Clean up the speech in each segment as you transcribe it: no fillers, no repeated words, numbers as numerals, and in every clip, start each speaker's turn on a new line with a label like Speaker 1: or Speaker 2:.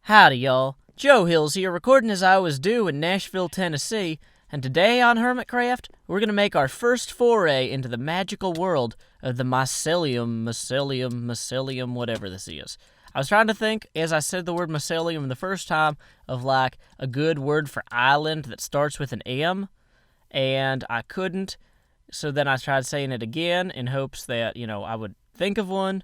Speaker 1: Howdy, y'all. Joe Hills here, recording as I always do in Nashville, Tennessee, and today on Hermitcraft, we're going to make our first foray into the magical world of the mycelium, whatever this is. I was trying to think, as I said the word mycelium the first time, of like a good word for island that starts with an M, and I couldn't, so then I tried saying it again in hopes that, I would think of one.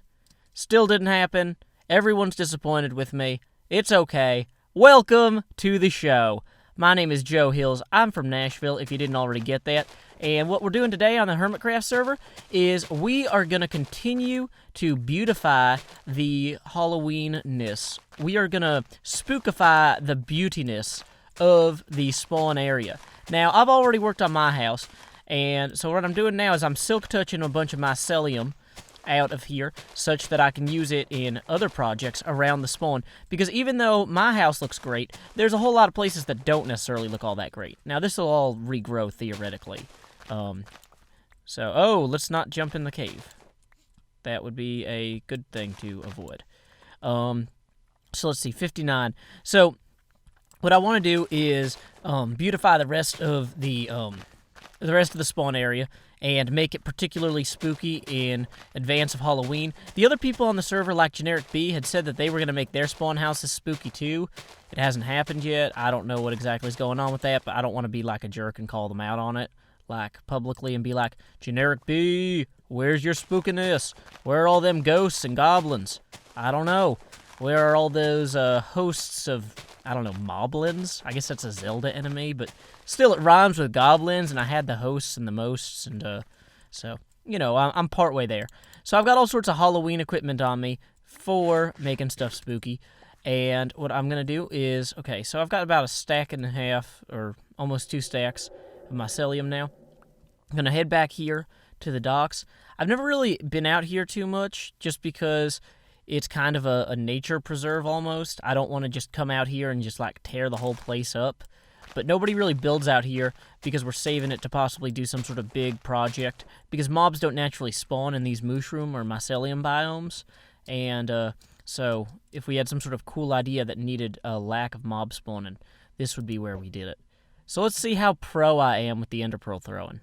Speaker 1: Still didn't happen. Everyone's disappointed with me. It's okay. Welcome to the show. My name is Joe Hills. I'm from Nashville, if you didn't already get that. And what we're doing today on the Hermitcraft server is we are going to continue to beautify the Halloween-ness. We are going to spookify the beautiness of the spawn area. Now, I've already worked on my house, and so what I'm doing now is I'm silk touching a bunch of mycelium out of here such that I can use it in other projects around the spawn, because even though my house looks great, there's a whole lot of places that don't necessarily look all that great. Now this will all regrow theoretically. Let's not jump in the cave. That would be a good thing to avoid. So let's see, 59. So what I want to do is beautify the rest of the spawn area and make it particularly spooky in advance of Halloween. The other people on the server, like Generic B, had said that they were going to make their spawn houses spooky too. It hasn't happened yet. I don't know what exactly is going on with that, but I don't want to be like a jerk and call them out on it, like publicly, and be like, Generic B, where's your spookiness? Where are all them ghosts and goblins? I don't know. Where are all those hosts of, moblins? I guess that's a Zelda enemy, but still it rhymes with goblins, and I had the hosts and the mosts, and so, I'm partway there. So I've got all sorts of Halloween equipment on me for making stuff spooky, and what I'm going to do is, so I've got about a stack and a half, or almost 2 stacks of mycelium now. I'm going to head back here to the docks. I've never really been out here too much, just because it's kind of a nature preserve almost. I don't want to just come out here and just tear the whole place up. But nobody really builds out here because we're saving it to possibly do some sort of big project, because mobs don't naturally spawn in these mushroom or mycelium biomes. And so if we had some sort of cool idea that needed a lack of mob spawning, this would be where we did it. So let's see how pro I am with the ender pearl throwing.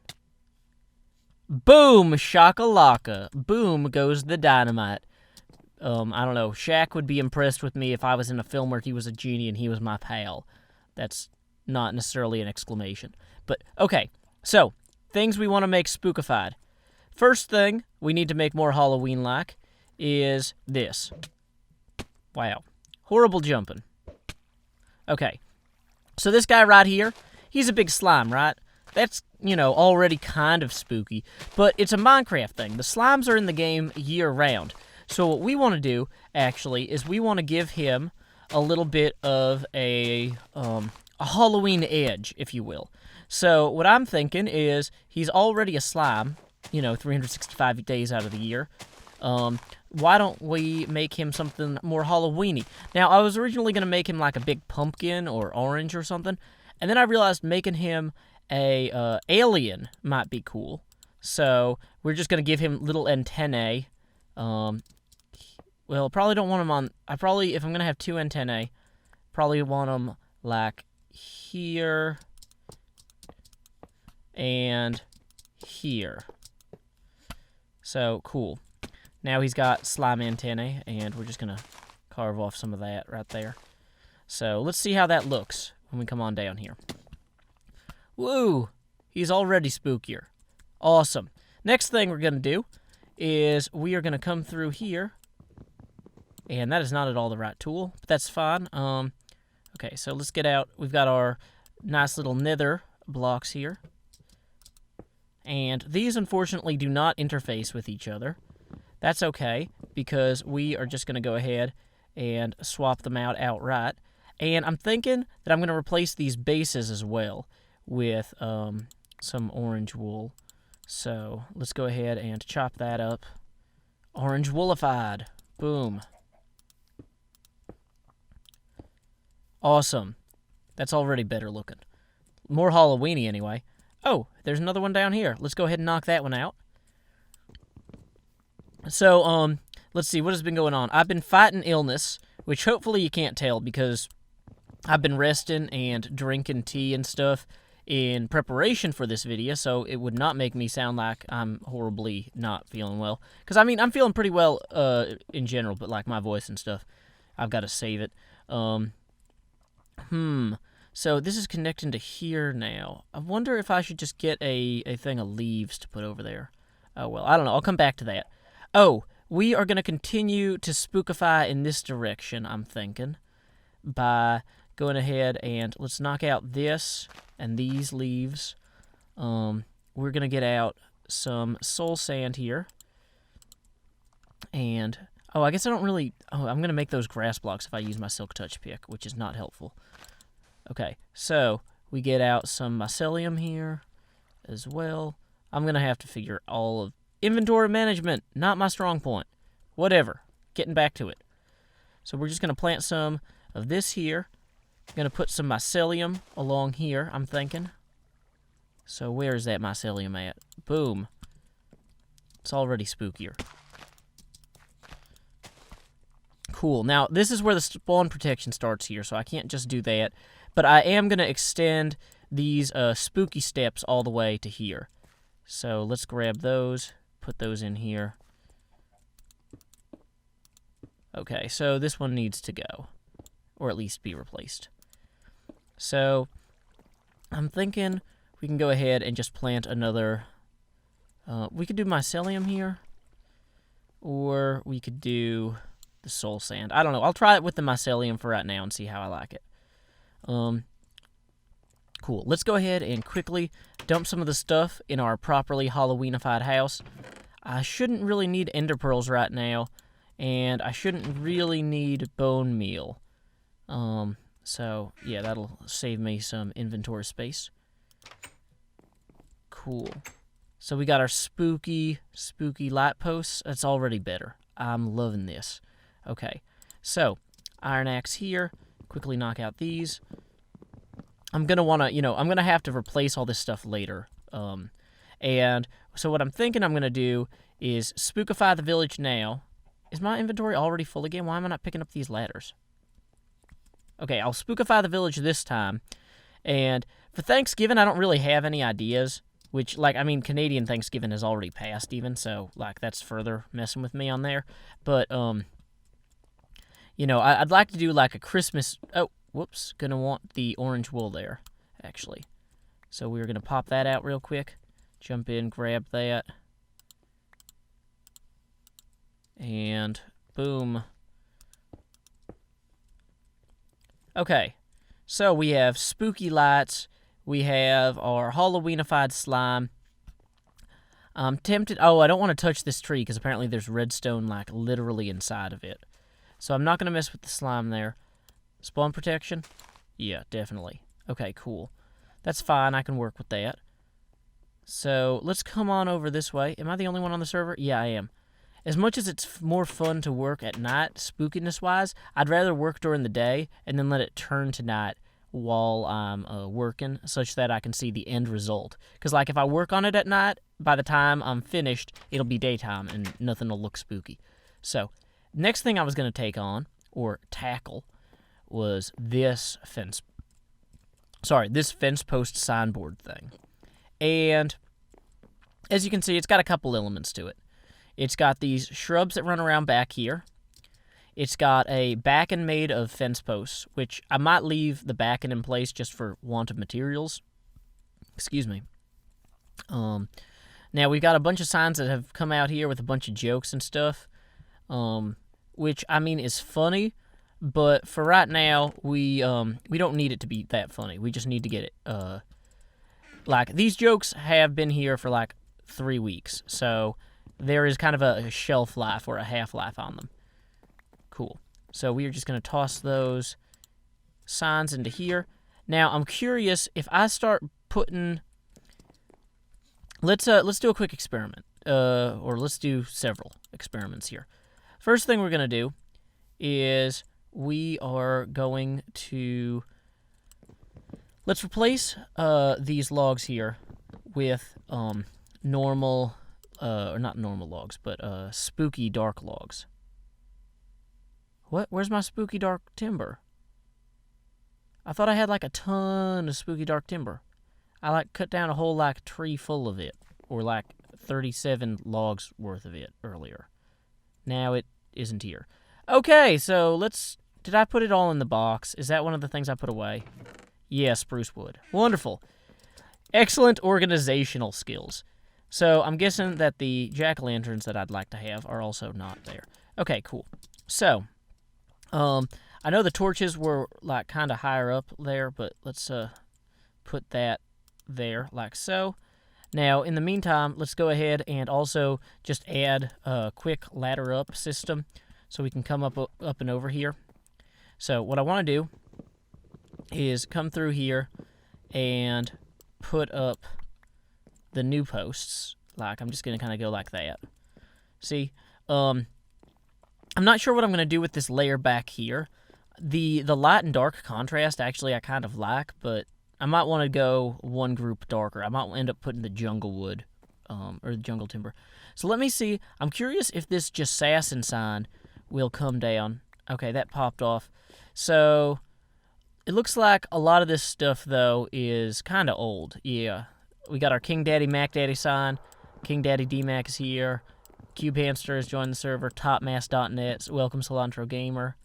Speaker 1: Boom, shakalaka. Boom goes the dynamite. I don't know, Shaq would be impressed with me if I was in a film where he was a genie and he was my pal. That's not necessarily an exclamation. But, okay, so, things we want to make spookified. First thing we need to make more Halloween-like is this. Wow. Horrible jumping. Okay, so this guy right here, he's a big slime, right? That's, already kind of spooky, but it's a Minecraft thing. The slimes are in the game year-round. So what we want to do, actually, is we want to give him a little bit of a Halloween edge, if you will. So what I'm thinking is he's already a slime, 365 days out of the year. Why don't we make him something more Halloween-y? Now, I was originally going to make him like a big pumpkin or orange or something, and then I realized making him a alien might be cool. So we're just going to give him little antennae. Well, probably don't want them on, if I'm going to have 2 antennae, probably want them, here and here. So, cool. Now he's got slime antennae, and we're just going to carve off some of that right there. So, let's see how that looks when we come on down here. Woo! He's already spookier. Awesome. Next thing we're going to do is we are going to come through here, and that is not at all the right tool, but that's fine. Okay, so let's get out. We've got our nice little nether blocks here, and these unfortunately do not interface with each other. That's okay, because we are just going to go ahead and swap them out outright, and I'm thinking that I'm going to replace these bases as well with some orange wool. So, let's go ahead and chop that up. Orange woolified. Boom. Awesome. That's already better looking. More Halloween-y anyway. Oh, there's another one down here. Let's go ahead and knock that one out. So, let's see, what has been going on? I've been fighting illness, which hopefully you can't tell because I've been resting and drinking tea and stuff in preparation for this video, so it would not make me sound like I'm horribly not feeling well. Because, I mean, I'm feeling pretty well in general, but, like, my voice and stuff, I've got to save it. So this is connecting to here now. I wonder if I should just get a thing of leaves to put over there. Oh, well, I don't know. I'll come back to that. Oh, we are going to continue to spookify in this direction, I'm thinking, by going ahead and let's knock out this and these leaves. We're going to get out some soul sand here. And, oh, I guess I don't really... Oh, I'm going to make those grass blocks if I use my silk touch pick, which is not helpful. Okay, so we get out some mycelium here as well. I'm going to have to figure all of... Inventory management, not my strong point. Whatever. Getting back to it. So we're just going to plant some of this here. Going to put some mycelium along here, I'm thinking. So where is that mycelium at? Boom. It's already spookier. Cool. Now, this is where the spawn protection starts here, so I can't just do that. But I am going to extend these spooky steps all the way to here. So let's grab those, put those in here. Okay, so this one needs to go, or at least be replaced. So I'm thinking we can go ahead and just plant another... we could do mycelium here, or we could do the soul sand. I don't know. I'll try it with the mycelium for right now and see how I like it. Cool. Let's go ahead and quickly dump some of the stuff in our properly Halloweenified house. I shouldn't really need ender pearls right now, and I shouldn't really need bone meal. So, yeah, that'll save me some inventory space. Cool. So we got our spooky light posts. That's already better. I'm loving this. Okay, so iron axe here. Quickly knock out these. I'm going to want to, I'm going to have to replace all this stuff later. And so what I'm thinking I'm going to do is spookify the village now. Is my inventory already full again? Why am I not picking up these ladders? Okay, I'll spookify the village this time. And for Thanksgiving, I don't really have any ideas. Which, like, I mean, Canadian Thanksgiving has already passed even. So, like, that's further messing with me on there. But, I'd like to do, like, a Christmas... Oh, whoops. Gonna want the orange wool there, actually. So we're gonna pop that out real quick. Jump in, grab that. And boom. Okay. So we have spooky lights. We have our Halloweenified slime. I'm tempted... Oh, I don't want to touch this tree because apparently there's redstone, like, literally inside of it. So I'm not going to mess with the slime there. Spawn protection? Yeah, definitely. Okay, cool. That's fine. I can work with that. So let's come on over this way. Am I the only one on the server? Yeah, I am. As much as it's more fun to work at night, spookiness-wise, I'd rather work during the day and then let it turn to night while I'm working, such that I can see the end result. Because, like, if I work on it at night, by the time I'm finished, it'll be daytime and nothing will look spooky. So, next thing I was going to take on, or tackle, was this fence post signboard thing. And as you can see, it's got a couple elements to it. It's got these shrubs that run around back here. It's got a backen made of fence posts, which I might leave the backen in place just for want of materials. Excuse me. Now, we've got a bunch of signs that have come out here with a bunch of jokes and stuff, which, I mean, is funny, but for right now, we don't need it to be that funny. We just need to get it. Like, these jokes have been here for, like, 3 weeks, so there is kind of a shelf life or a half-life on them. Cool. So we are just going to toss those signs into here. Now, I'm curious if I start putting... Let's do a quick experiment. Or let's do several experiments here. First thing we're going to do is we are going to... Let's replace these logs here with normal... or not normal logs, but spooky dark logs. What? Where's my spooky dark timber? I thought I had like a ton of spooky dark timber. I like cut down a whole like tree full of it, or like 37 logs worth of it earlier. Now it isn't here. Okay, so let's... Did I put it all in the box? Is that one of the things I put away? Yeah, spruce wood. Wonderful. Excellent organizational skills. So I'm guessing that the jack-o'-lanterns that I'd like to have are also not there. Okay, cool. So, I know the torches were like kind of higher up there, but let's put that there like so. Now, in the meantime, let's go ahead and also just add a quick ladder up system so we can come up and over here. So what I want to do is come through here and put up the new posts. Like, I'm just going to kind of go like that. See? I'm not sure what I'm going to do with this layer back here. The light and dark contrast, actually, I kind of like, but I might want to go one group darker. I might end up putting the jungle wood, or the jungle timber. So let me see. I'm curious if this Jassassin sign will come down. Okay, that popped off. So it looks like a lot of this stuff, though, is kind of old. Yeah. We got our King Daddy Mac Daddy sign. King Daddy D-Mac is here. Cube Hamster has joined the server. Topmass.net. Welcome, Cilantro Gamer.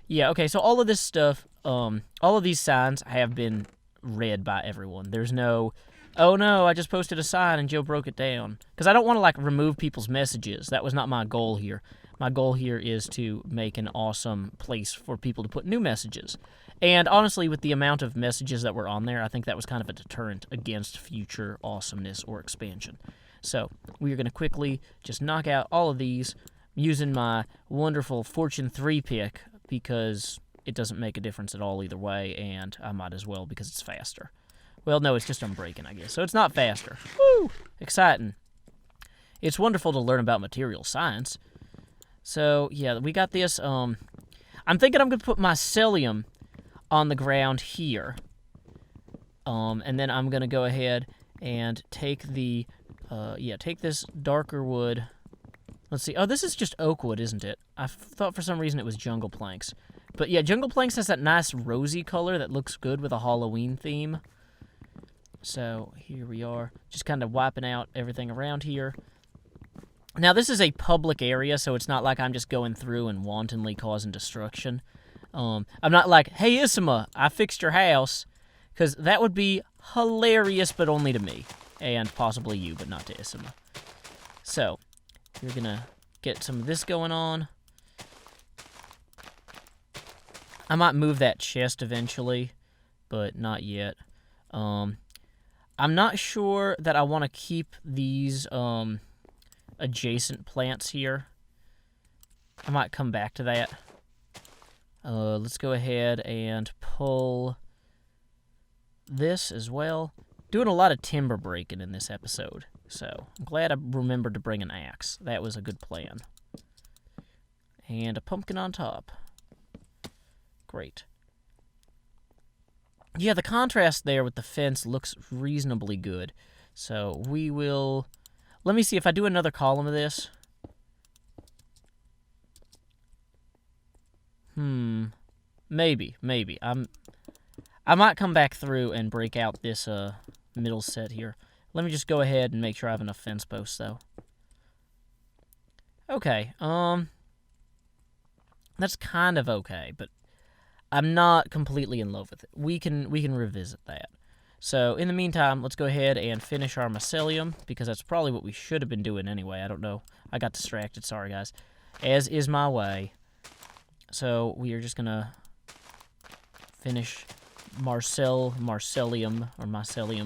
Speaker 1: Yeah, okay, so all of this stuff, all of these signs have been read by everyone. There's no, oh no, I just posted a sign and Joe broke it down. Because I don't want to, like, remove people's messages. That was not my goal here. My goal here is to make an awesome place for people to put new messages. And honestly, with the amount of messages that were on there, I think that was kind of a deterrent against future awesomeness or expansion. So, we are going to quickly just knock out all of these using my wonderful Fortune 3 pick, because it doesn't make a difference at all either way, and I might as well because it's faster. Well, no, it's just unbreaking, I guess. So it's not faster. Woo! Exciting. It's wonderful to learn about material science. So, yeah, we got this. I'm thinking I'm going to put mycelium on the ground here. And then I'm going to go ahead and take the, take this darker wood. Let's see. Oh, this is just oak wood, isn't it? I thought for some reason it was jungle planks. But yeah, jungle planks has that nice rosy color that looks good with a Halloween theme. So here we are, just kind of wiping out everything around here. Now, this is a public area, so it's not like I'm just going through and wantonly causing destruction. I'm not like, hey, Isima, I fixed your house, because that would be hilarious, but only to me, and possibly you, but not to Isima. So, we're going to get some of this going on. I might move that chest eventually, but not yet. I'm not sure that I want to keep these adjacent plants here. I might come back to that. Let's go ahead and pull this as well. Doing a lot of timber breaking in this episode, so I'm glad I remembered to bring an axe. That was a good plan. And a pumpkin on top. Great. Yeah, the contrast there with the fence looks reasonably good. So we will... Let me see if I do another column of this. Maybe. I might come back through and break out this middle set here. Let me just go ahead and make sure I have enough fence posts, though. Okay, that's kind of okay, but I'm not completely in love with it. We can revisit that. So, in the meantime, let's go ahead and finish our mycelium, because that's probably what we should have been doing anyway. I don't know. I got distracted. Sorry, guys. As is my way. So, we are just going to finish mycelium,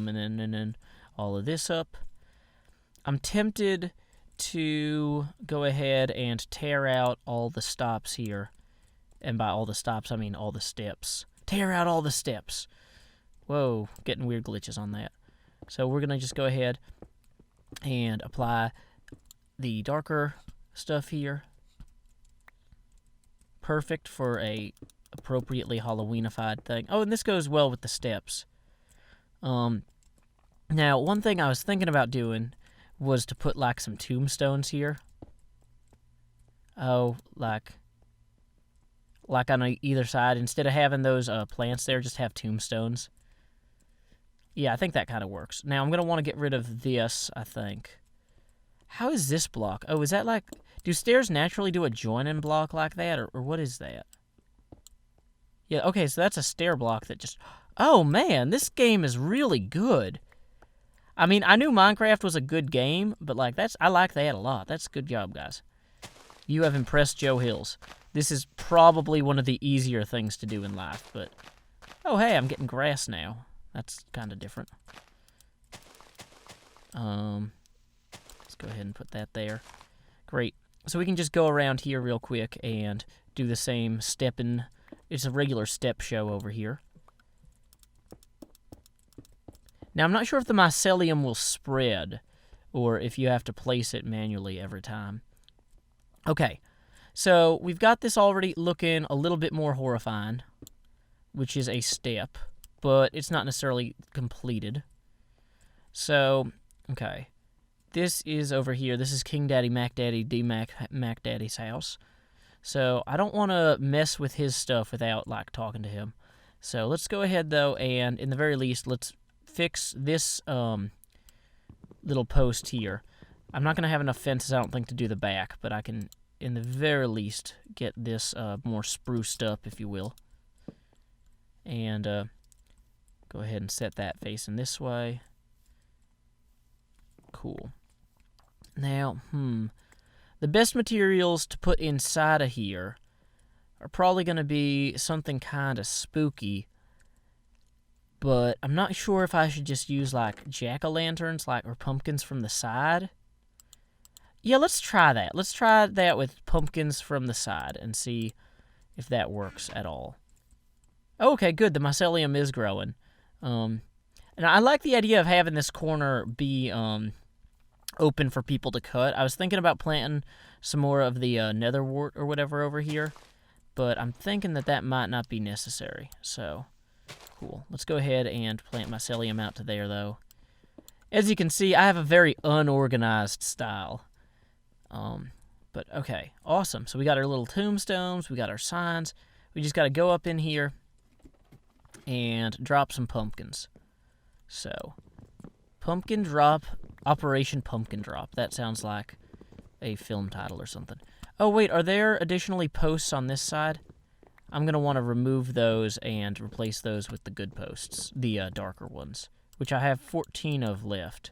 Speaker 1: and then all of this up. I'm tempted to go ahead and tear out all the stops here. And by all the stops, I mean all the steps. Tear out all the steps. Whoa, getting weird glitches on that. So we're going to just go ahead and apply the darker stuff here. Perfect for a appropriately Halloweenified thing. Oh, and this goes well with the steps. Now, one thing I was thinking about doing was to put, like, some tombstones here. Oh, like... like on either side. Instead of having those plants there, just have tombstones. Yeah, I think that kind of works. Now, I'm going to want to get rid of this, I think. How is this block? Oh, is that like... Do stairs naturally do a join-in block like that, or what is that? Yeah, okay, so that's a stair block that just... Oh, man, this game is really good. I mean, I knew Minecraft was a good game, but, like, I like that a lot. That's a good job, guys. You have impressed Joe Hills. This is probably one of the easier things to do in life, but... Oh, hey, I'm getting grass now. That's kind of different. Let's go ahead and put that there. Great. So we can just go around here real quick and do the same stepping. It's a regular step show over here. Now, I'm not sure if the mycelium will spread or if you have to place it manually every time. Okay, so we've got this already looking a little bit more horrifying, which is a step, but it's not necessarily completed. So, okay. This is over here. This is King Daddy Mac Daddy D Mac Daddy's house. So I don't want to mess with his stuff without like talking to him. So let's go ahead though, and in the very least, let's fix this little post here. I'm not gonna have enough fences, I don't think, to do the back, but I can, in the very least, get this more spruced up, if you will. And go ahead and set that facing this way. Cool. Now, the best materials to put inside of here are probably going to be something kind of spooky, but I'm not sure if I should just use, like, jack-o'-lanterns, like, or pumpkins from the side. Yeah, let's try that. Let's try that with pumpkins from the side and see if that works at all. Okay, good. The mycelium is growing. And I like the idea of having this corner be open for people to cut. I was thinking about planting some more of the netherwort or whatever over here, but I'm thinking that that might not be necessary. So, cool. Let's go ahead and plant mycelium out to there, though. As you can see, I have a very unorganized style. But, okay. Awesome. So we got our little tombstones. We got our signs. We just got to go up in here and drop some pumpkins. So, pumpkin drop, Operation Pumpkin Drop. That sounds like a film title or something. Oh, wait, are there additionally posts on this side? I'm going to want to remove those and replace those with the good posts, the darker ones, which I have 14 of left.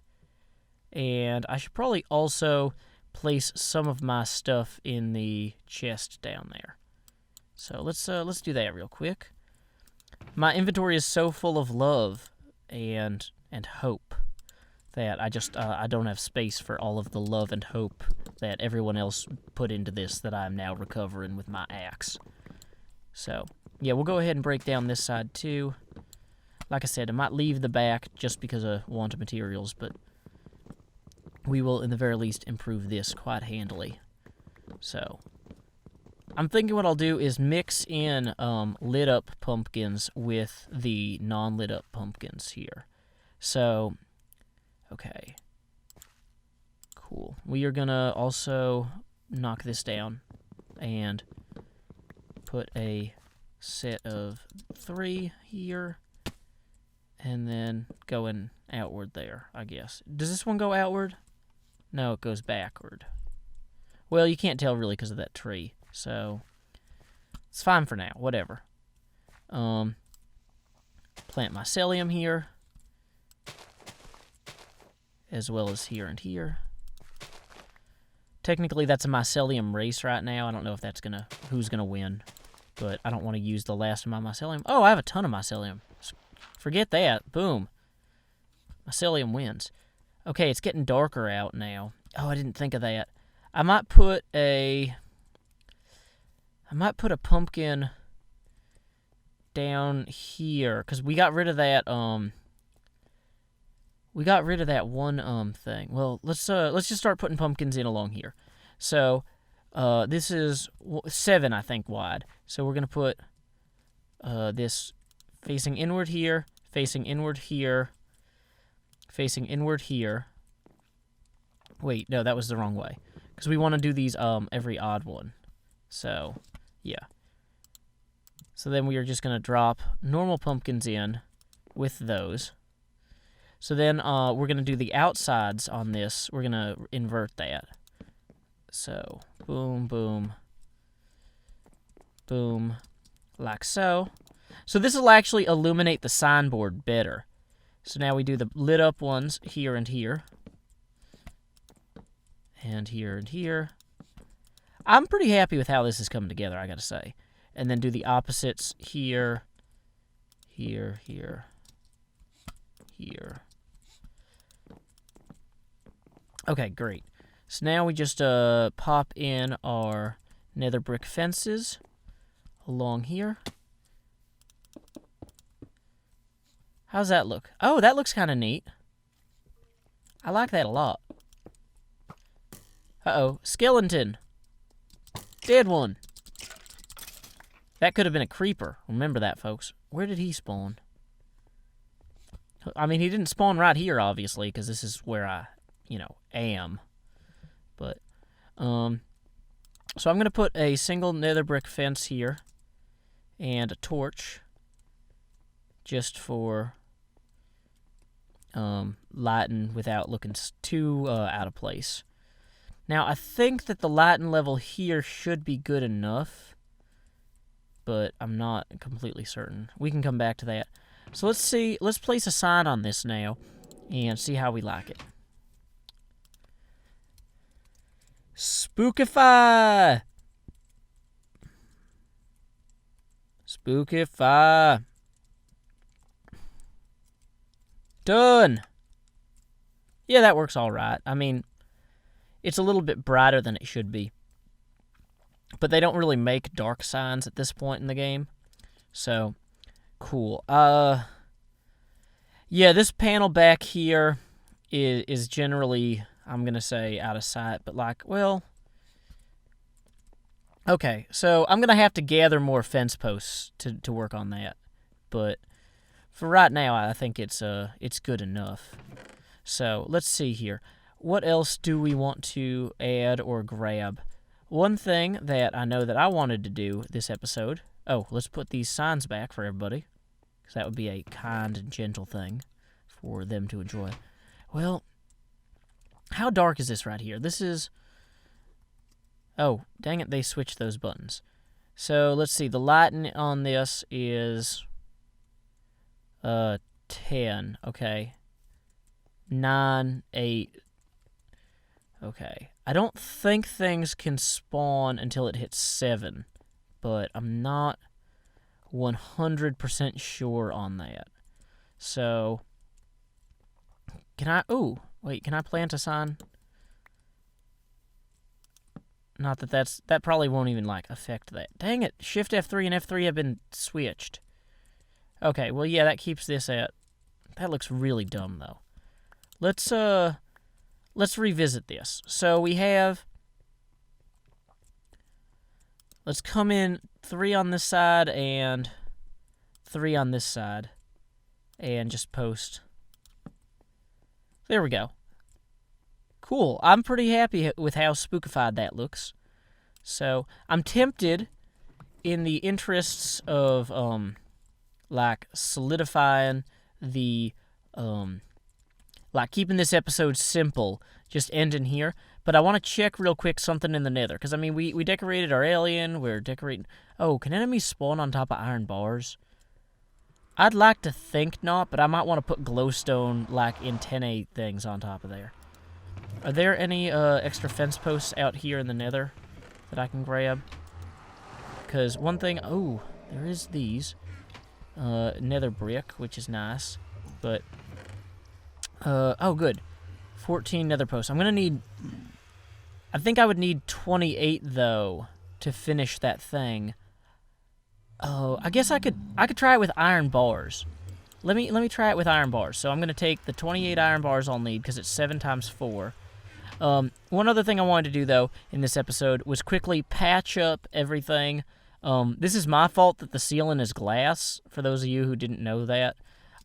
Speaker 1: And I should probably also place some of my stuff in the chest down there. So let's do that real quick. My inventory is so full of love and hope that I don't have space for all of the love and hope that everyone else put into this that I'm now recovering with my axe. So, yeah, we'll go ahead and break down this side too. Like I said, I might leave the back just because of want of materials, but we will, in the very least, improve this quite handily. So, I'm thinking what I'll do is mix in lit-up pumpkins with the non-lit-up pumpkins here. So, okay. Cool. We are going to also knock this down and put a set of 3 here and then going outward there, I guess. Does this one go outward? No, it goes backward. Well, you can't tell really because of that tree, so it's fine for now, whatever. Plant mycelium here, as well as here and here. Technically, that's a mycelium race right now. I don't know if that's who's gonna win, but I don't want to use the last of my mycelium. Oh, I have a ton of mycelium. Forget that. Boom. Mycelium wins. Okay, it's getting darker out now. Oh, I didn't think of that. I might put a pumpkin down here because we got rid of that one thing. Well, let's just start putting pumpkins in along here. So, this is 7, I think, wide. So we're gonna put this facing inward here, facing inward here, facing inward here. Wait, no, that was the wrong way. Because we want to do these every odd one. So, yeah. So then we are just going to drop normal pumpkins in with those. So then we're going to do the outsides on this. We're going to invert that. So boom, boom, boom, like so. So this will actually illuminate the signboard better. So now we do the lit up ones here and here. And here and here. I'm pretty happy with how this is coming together, I gotta say. And then do the opposites here, here, here, here. Okay, great. So now we just pop in our nether brick fences along here. How's that look? Oh, that looks kind of neat. I like that a lot. Uh-oh, skeleton. Dead one. That could have been a creeper. Remember that, folks. Where did he spawn? I mean, he didn't spawn right here, obviously, because this is where I, am. But, so I'm going to put a single nether brick fence here and a torch just for lighting without looking too out of place. Now, I think that the lighting level here should be good enough, but I'm not completely certain. We can come back to that. So let's see. Let's place a sign on this now and see how we like it. Spookify! Spookify! Done! Yeah, that works all right. I mean, it's a little bit brighter than it should be. But they don't really make dark signs at this point in the game. So, cool. Yeah, this panel back here is generally, I'm going to say, out of sight. But okay. So, I'm going to have to gather more fence posts to work on that. But for right now, I think it's good enough. So, let's see here. What else do we want to add or grab? One thing that I know that I wanted to do this episode... Oh, let's put these signs back for everybody, because that would be a kind and gentle thing for them to enjoy. Well, how dark is this right here? This is... Oh, dang it, they switched those buttons. So, let's see. The lighting on this is... 10. Okay. 9, 8... Okay. I don't think things can spawn until it hits 7, but I'm not 100% sure on that. So, can I... Oh, wait, can I plant a sign? Not that probably won't even, affect that. Dang it, Shift F3 and F3 have been switched. Okay, well, yeah, that keeps this at... That looks really dumb, though. Let's revisit this. So we have... Let's come in 3 on this side and 3 on this side. And just post. There we go. Cool. I'm pretty happy with how spookified that looks. So I'm tempted, in the interests of, solidifying the... keeping this episode simple, just ending here. But I want to check real quick something in the nether. Because, I mean, we decorated our alien. We're decorating... Oh, can enemies spawn on top of iron bars? I'd like to think not, but I might want to put glowstone, antennae things on top of there. Are there any extra fence posts out here in the nether that I can grab? Because one thing... Oh, there is these. Nether brick, which is nice. But... oh, good. 14 nether posts. I'm going to need... I think I would need 28, though, to finish that thing. Oh, I guess I could try it with iron bars. Let me try it with iron bars. So I'm going to take the 28 iron bars I'll need, because it's 7 times 4. One other thing I wanted to do, though, in this episode was quickly patch up everything. This is my fault that the ceiling is glass, for those of you who didn't know that.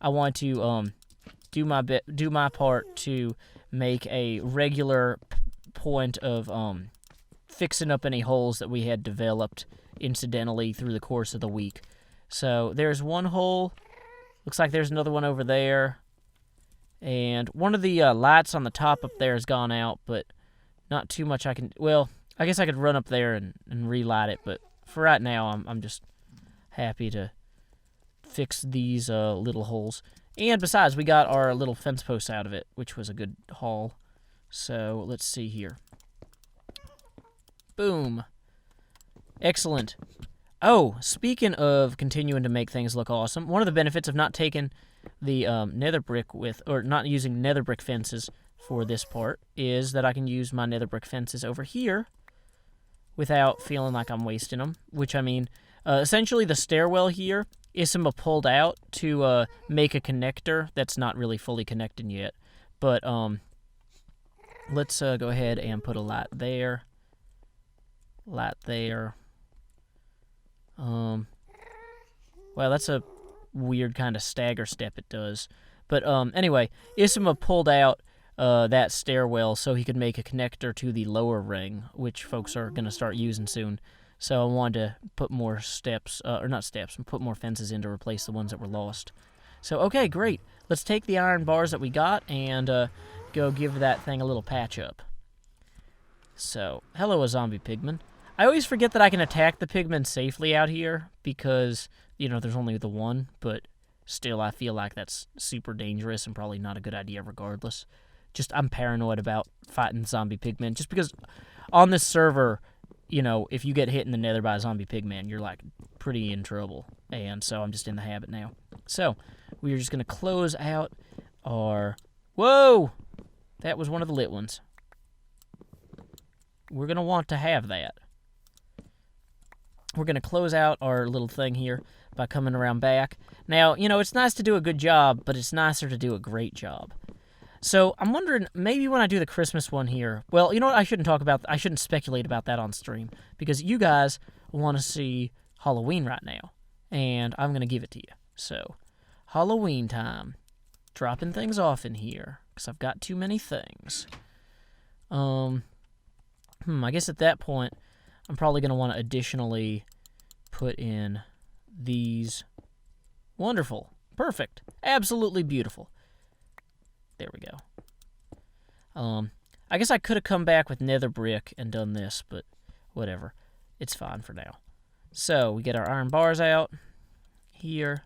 Speaker 1: I want to... do my part to make a regular point of fixing up any holes that we had developed incidentally through the course of the week. So there's one hole. Looks like there's another one over there. And one of the lights on the top up there has gone out, but not too much I can... Well, I guess I could run up there and relight it, but for right now, I'm just happy to fix these little holes. And besides, we got our little fence posts out of it, which was a good haul. So let's see here. Boom. Excellent. Oh, speaking of continuing to make things look awesome, one of the benefits of not taking the nether brick or not using nether brick fences for this part is that I can use my nether brick fences over here without feeling like I'm wasting them. Which, I mean, essentially the stairwell here is some pulled out to make a connector that's not really fully connected yet. But let's go ahead and put a light there. Light there. Well, that's a weird kind of stagger step it does. But anyway, Isma pulled out that stairwell so he could make a connector to the lower ring, which folks are going to start using soon. So I wanted to put more steps, or not steps, put more fences in to replace the ones that were lost. So, okay, great. Let's take the iron bars that we got and go give that thing a little patch up. So, hello, a zombie pigman. I always forget that I can attack the pigmen safely out here because, you know, there's only the one, but still I feel like that's super dangerous and probably not a good idea regardless. Just, I'm paranoid about fighting zombie pigmen just because on this server, you know, if you get hit in the nether by a zombie pigman, you're, like, pretty in trouble. And so I'm just in the habit now. So, we're just going to close out our... Whoa! That was one of the lit ones. We're going to want to have that. We're going to close out our little thing here by coming around back. Now, you know, it's nice to do a good job, but it's nicer to do a great job. So, I'm wondering, maybe when I do the Christmas one here... Well, you know what? I shouldn't speculate about that on stream, because you guys want to see Halloween right now, and I'm going to give it to you. So, Halloween time. Dropping things off in here, because I've got too many things. I guess at that point, I'm probably going to want to additionally put in these. Wonderful. Perfect. Absolutely beautiful. There we go. I guess I could have come back with nether brick and done this, but whatever. It's fine for now. So, we get our iron bars out here.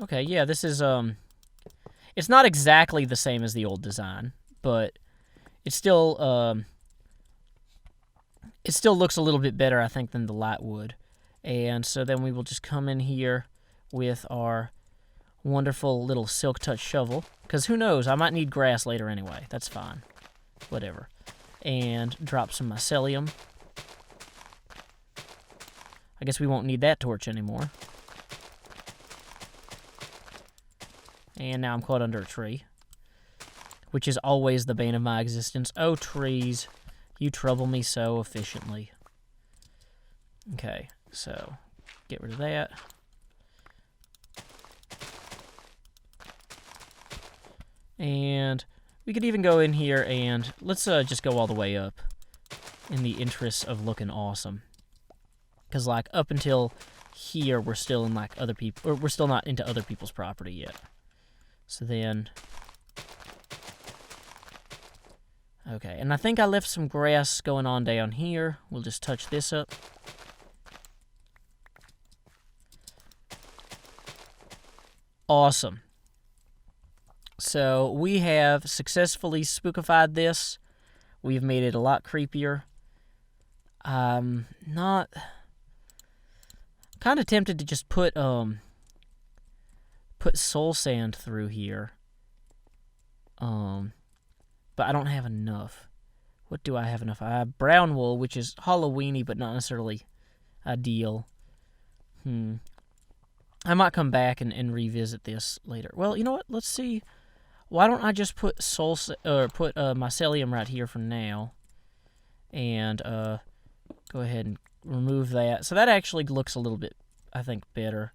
Speaker 1: Okay, yeah, this is, it's not exactly the same as the old design, but it still looks a little bit better, I think, than the light would. And so then we will just come in here with our wonderful little silk touch shovel, because who knows, I might need grass later anyway. That's fine. Whatever. And drop some mycelium. I guess we won't need that torch anymore. And now I'm caught under a tree, which is always the bane of my existence. Oh, trees, you trouble me so efficiently. Okay, so get rid of that. And we could even go in here and let's just go all the way up in the interest of looking awesome. Because, like, up until here, we're still in, like, other people, or we're still not into other people's property yet. So then, okay, and I think I left some grass going on down here. We'll just touch this up. Awesome. So we have successfully spookified this. We've made it a lot creepier. I'm not kind of tempted to just put soul sand through here. But I don't have enough. What do I have enough? I have brown wool, which is Halloween-y, but not necessarily ideal. I might come back and revisit this later. Well, you know what? Let's see. Why don't I just put mycelium right here for now, and go ahead and remove that. So that actually looks a little bit, I think, better.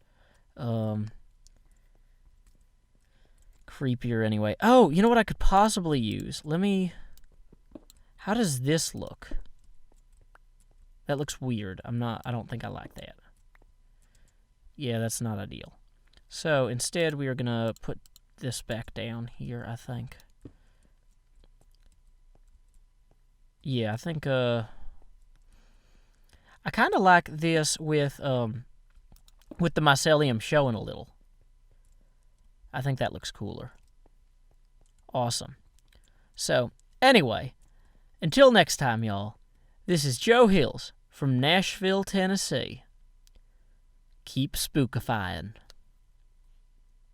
Speaker 1: Creepier anyway. Oh, you know what I could possibly use? Let me How does this look? That looks weird. I don't think I like that. Yeah, that's not ideal. So instead we are gonna put this back down here, I think. Yeah, I think I kind of like this with the mycelium showing a little. I think that looks cooler. Awesome. So, anyway, until next time, y'all, this is Joe Hills from Nashville, Tennessee. Keep spookifying.